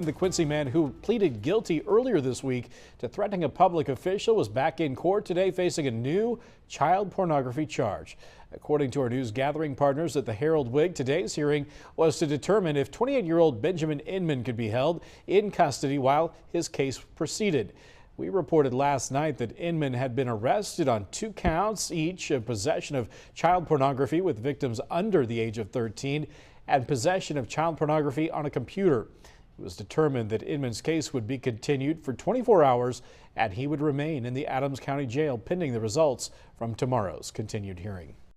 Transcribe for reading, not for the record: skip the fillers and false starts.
The Quincy man who pleaded guilty earlier this week to threatening a public official was back in court today facing a new child pornography charge. According to our news gathering partners at the Herald-Whig, today's hearing was to determine if 28-year-old Benjamin Inman could be held in custody while his case proceeded. We reported last night that Inman had been arrested on 2 counts each of possession of child pornography with victims under the age of 13 and possession of child pornography on a computer. It was determined that Inman's case would be continued for 24 hours and he would remain in the Adams County Jail pending the results from tomorrow's continued hearing.